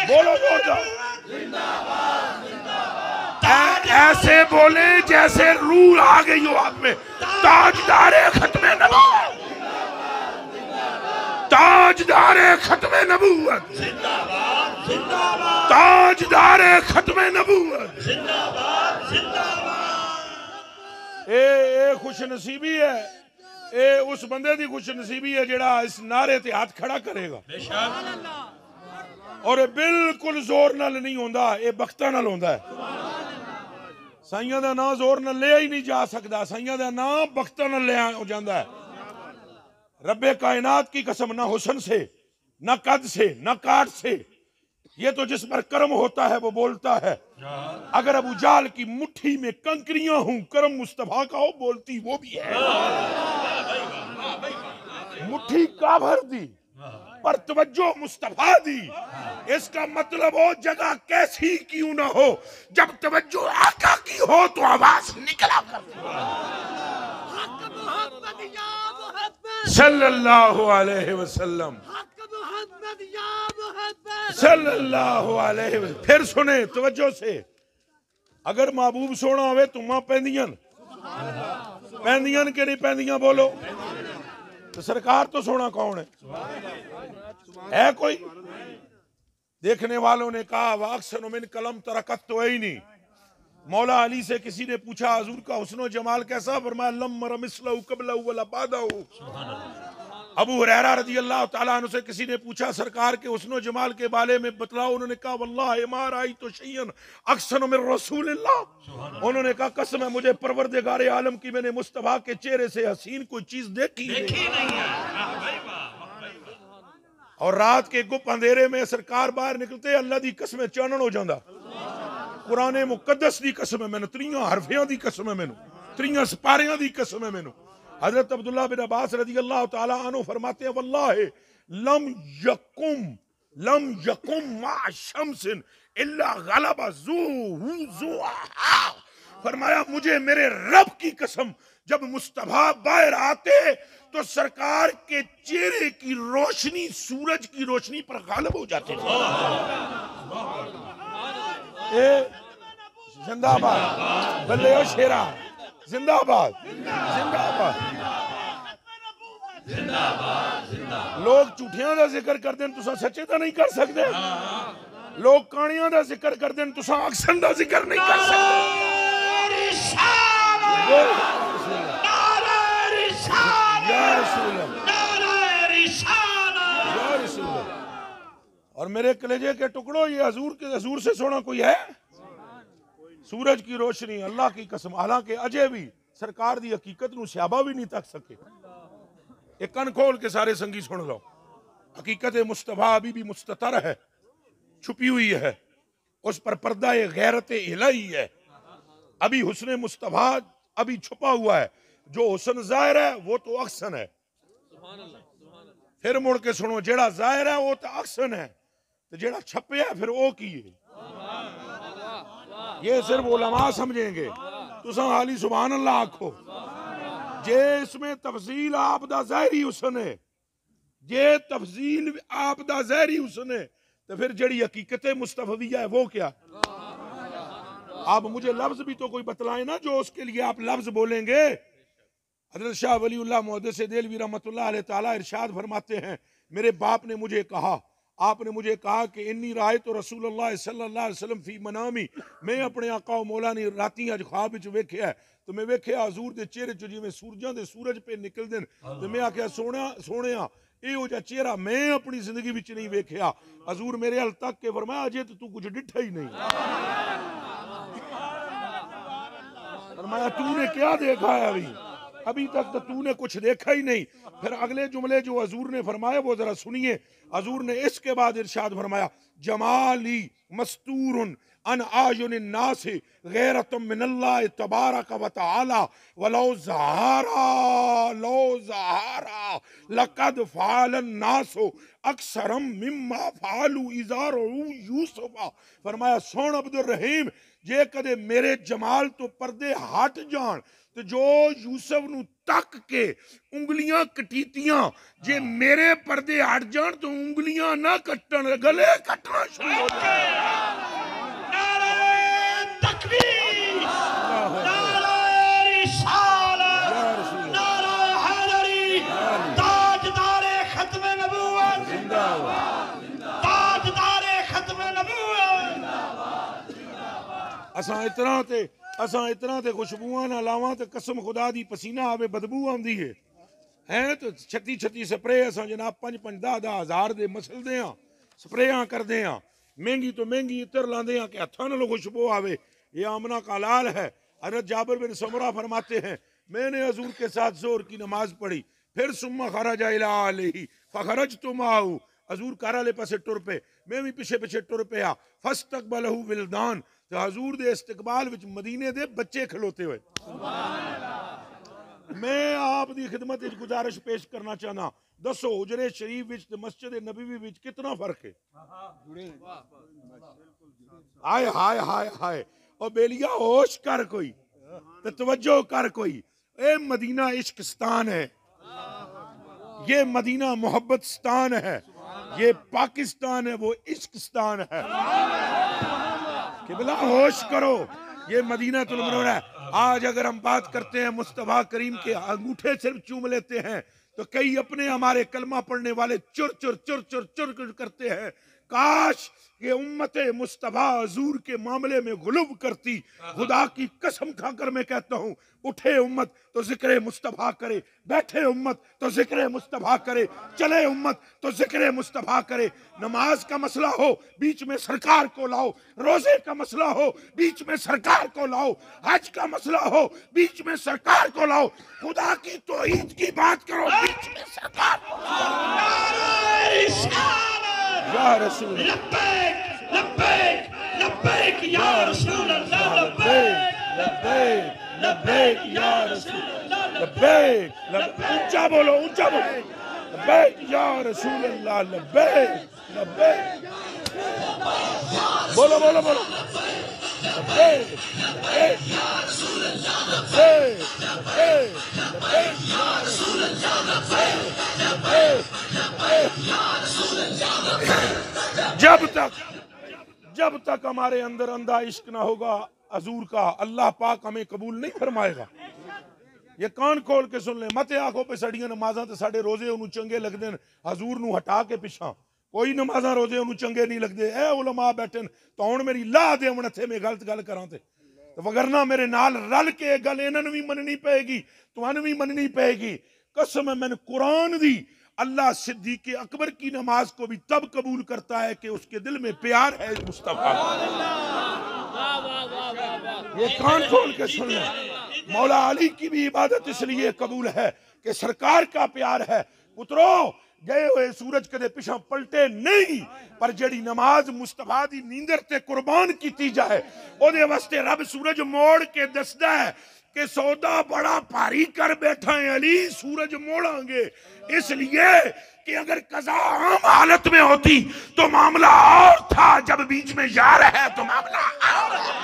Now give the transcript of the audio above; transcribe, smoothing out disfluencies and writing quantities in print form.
बोलो जोरदार, ऐसे बोले जैसे रूह आ गई हो आप में। ताजदारे खत्मे नबूवत, ताजदारे खत्मे नबूवत, ताजदारे खत्मे नबूवत। ए खुश नसीबी है, ए उस बंदे की खुश नसीबी है जेड़ा इस नारे ते हाथ खड़ा करेगा। और ये बिल्कुल जोर नाल नहीं होंदा, ये बख्ता नाल होंदा है। साइयां दा नाम जोर नाल लिया ही नहीं जा सकता, साइयां दा नाम बख्ता नाल लिया हो जाता है। रब्बे कायनात की कसम, ना हुस्न से, ना कद से, ना काट से, ये तो जिस पर कर्म होता है वो बोलता है। अगर अबू जाल की मुट्ठी में कंकरियां हूं, कर्म मुस्तफा का हो, बोलती वो भी है। मुट्ठी काभर दी पर तवज्जो मुस्तफा दी। इसका मतलब हो जगह कैसी क्यों ना हो, जब तवज्जो आका की हो तो आवाज निकला करती। सल्लल्लाहु अलैहि वसल्लम, सल्लल्लाहु अलैहि वसल्लम। फिर सुने तवज्जो से, अगर महबूब सोना होवे तुमा पैंदियां, पैंदियां के नहीं पैंदियां बोलो तो सरकार तो सोना कौन है कोई? देखने वालों ने कहा वाक्सन मिन कलम तरकत तो है ही नहीं। मौला अली से किसी ने पूछा हुजूर का हुस्न जमाल कैसा, फरमाया लम रमिसलहु कबलहु वला बादहु। अबू हुरैरा रज़ी अल्लाह तआला अन्हु से किसी ने पूछा सरकार के हुस्न जमाल के बारे में बतलाओ, उन्होंने कहा वल्लाहि मा राइतु शैयन अहसन मिन रसूलिल्लाह। उन्होंने कहा कसम है मुझे परवरदिगार आलम की, मैंने मुस्तफा के चेहरे से हसीन कोई चीज देखी नहीं है। और रात के गुप अंधेरे में सरकार बाहर निकलते अल्लाह दी कसम चानन हो जाता। कुरान मुकद्दस दी कसम है मैनू, त्रियां हरफियां दी कसम है मैनू, त्रियां सिपारियां दी कसम है मैनू। हजरत अब्दुल्लाह बिन अब्बास रज़ी अल्लाह तआला अन्हु फरमाते हैं वल्लाहि लम यकुम मा शम्सिन इल्ला गलबा ज़ुहा। फरमाया मुझे मेरे रब की कसम, जब मुस्तफा बाहर आते तो सरकार के चेहरे की रोशनी सूरज की रोशनी पर गालिब हो जाती थी। जिंदाबाद, बल्ले ओ शेरा, जिंदाबाद जिंदाबाद। लोग झूठियां का जिक्र करते हैं, तुसा सच्चे तो नहीं कर सकते। लोग कहानियां का जिक्र करते हैं, तुसा अक्सन का जिक्र नहीं कर सकते। और मेरे कलेजे के टुकड़ों, ये हजूर से सोना कोई है? सूरज की रोशनी, अल्लाह की कसम। हालांकि अजय भी सरकार दी हकीकत नूं स्याबा भी नहीं तक सके। एक कन खोल के सारे संगी सुन लो, हकीकत मुस्तफा अभी भी मुस्ततर है, छुपी हुई है, उस पर पर्दा गैरत इलाही है। अभी हुस्न मुस्तफा अभी छुपा हुआ है, जो हुस्न जाहिर है वो तो अक्सन है। फिर मुड़ के सुनो, जेड़ा जाहिर है वो तो अक्सन है, तो जेड़ा छपे है फिर वो की है। ये सिर्फ उलमा समझेंगे, तुसा हाली सुभान अल्लाह आखो। जे इसमें तफसील आप दा ज़ाहिरी हुस्न है, जे तफसील आप दा ज़ाहिरी हुस्न है, तो फिर जड़ी हकीकत मुस्तफविया है वो क्या? आप मुझे लफ्ज भी तो कोई बतलाए ना, जो उसके लिए आप लफ्ज बोलेंगे। हज़रत शाह वलीउल्लाह मुहद्दिस देलवी रहमतुल्लाह अलैह ताला इरशाद फरमाते हैं, मेरे बाप ने मुझे कहा, आपने मुझे कहा कि इन्नी राय तो रसूलुल्लाह सल्लल्लाहु अलैहि वसल्लम फी मनामी, मैं अपने आका मौला ने राती अज ख्वाब विच वेख्या है, तो मैं वेख्या हजूर दे चेहरे चो जिवें सूरजां दे सूरज पे निकलदे न, तो मैं आख्या सोहणिया इहो जिहा चेहरा मैं अपनी जिंदगी विच नहीं वेख्या। हजूर मेरे हल तक के फरमाया अजे तो तू कुछ डिठा ही नहीं। फरमाया तूने क्या देखा है अभी तक तो तूने कुछ देखा ही नहीं। फिर अगले जुमले जो हजूर ने फरमाया वो जरा सुनिए। हजूर ने इसके बाद इरशाद फरमाया, जमाली मस्तूरुन अन आयुन नास गैरतुम मिनल्लाह तबारक व तआला वलौ ज़हारा लक़द फ़अलन नासु अक्सरम मिम्मा फ़अलू इज़ारु यूसुफ़ा। फरमाया सुन अब्दुल रहीम, जे कदे मेरे जमाल तो पर्दे हट जान तो जो यूसुफ नू तक के उंगलियां कटीतियां, जे मेरे पर्दे हट जान तो उंगलियां ना कट्टन, गले कटना शुरू हो जाए। असां इतना ते खुशबुआं ना लावां तो कसम खुदा दी पसीना आवे बदबू आंदी है हैं। तो 36 स्प्रे असां जनाब 5-5 10 हज़ार दे मसलदे हां, स्प्रेयां करदे हां, महंगी तो महंगी इत्र लांदे हां कि हत्थां नालों खुशबू आवे। ये आमना का लाल है। हज़रत जाबिर बिन समरा फरमाते हैं मैंने हजूर के साथ जोर की नमाज पढ़ी, फिर सुम्मा खरजा इला अलैहि फखरजतु माहू, हजूर घर वाले पासे टुर पे, मैं भी पिछे पिछे टुर पिया। फस्तकबलहु विलदान, तो हजूर दे इस्तकबाल विच मदीने दे बच्चे खलोते हुए। मैं आप दी खिदमत विच गुजारिश पेश करना चाहना, दसो हुजरे शरीफ विच ते मस्जिद नबवी विच कितना फर्क है? हाय हाय हाय हाय। और बेलिया होश कर कोई, तो तवज्जो कर कोई, ए मदीना इश्कस्तान है, ये मदीना मोहब्बतस्तान है, ये पाकिस्तान है, वो इश्कस्तान है। किबला होश करो, ये मदीना तुल मुनव्वरा है। आज अगर हम बात करते हैं मुस्तफा करीम के अंगूठे सिर्फ चूम लेते हैं, तो कई अपने हमारे कलमा पढ़ने वाले चुर चुर चुर चुर चुर करते हैं। काश ये उम्मत मुस्तफा हजूर के मामले में गुलूब करती। खुदा की कसम खाकर मैं कहता हूँ, उठे उम्मत तो जिक्र मुस्तफा करे, बैठे उम्मत तो जिक्र मुस्तफा करे, चले उम्मत तो जिक्र मुस्तफा करे। नमाज का मसला हो बीच में सरकार को लाओ, रोजे का मसला हो बीच में सरकार को लाओ, हज का मसला हो बीच में सरकार को लाओ, खुदा की तौहीद की बात करो बीच में सरकार को या रसूल लब्बैक लब्बैक लब्बैक या रसूल अल्लाह, लब्बैक लब्बैक लब्बैक या रसूल अल्लाह, लब्बैक ऊंचा बोलो, ऊंचा बोलो, लब्बैक या रसूल अल्लाह, लब्बैक लब्बैक बोलो बोलो बोलो, लब्बैक लब्बैक या रसूल अल्लाह, लब्बैक लब्बैक लब्बैक या रसूल अल्लाह, लब्बैक लब्बैक लब्बैक या रसूल अल्लाह। जब तक हमारे अंदर अंधा इश्क ना होगा हजूर का, अल्लाह पाक हमें कबूल नहीं फरमाएगा। ये कान खोल के सुन ले, मत आखो पे सड़ियां नमाज़ां ते साडे रोजे उन्होंने चंगे लगते हैं, हजूर नू हटा के पिछा कोई नमाज़ां रोजे उन्होंने चंगे नहीं लगते। ए उलमा बैठन तो हुण मेरी लाह दे थे मैं गलत गल करां ते, वगरना मेरे नाल रल के गल इन्हां नूं भी मननी पेगी, तुहानूं भी मननी पेगी। कसम है मैंने कुरान दी, अल्लाह सिद्दीक़ अकबर की नमाज को भी तब कबूल करता है कि उसके दिल में प्यार है मुस्तफा। ये कान खोल के सुन ले, मौला अली की भी इबादत इसलिए कबूल है कि सरकार का प्यार है। पुत्रो गए हुए सूरज कदे पिछा पलटे नहीं, पर जड़ी नमाज मुस्तफा दी नींदर ते कुर्बान की जाए, ओदे वास्ते रब सूरज मोड़ के दसदा है कि सौदा बड़ा भारी कर बैठा है अली, सूरज मोड़ांगे। इसलिए कि अगर कज़ा आम हालत में होती तो मामला और था, जब बीच में यार है तो मामला और है।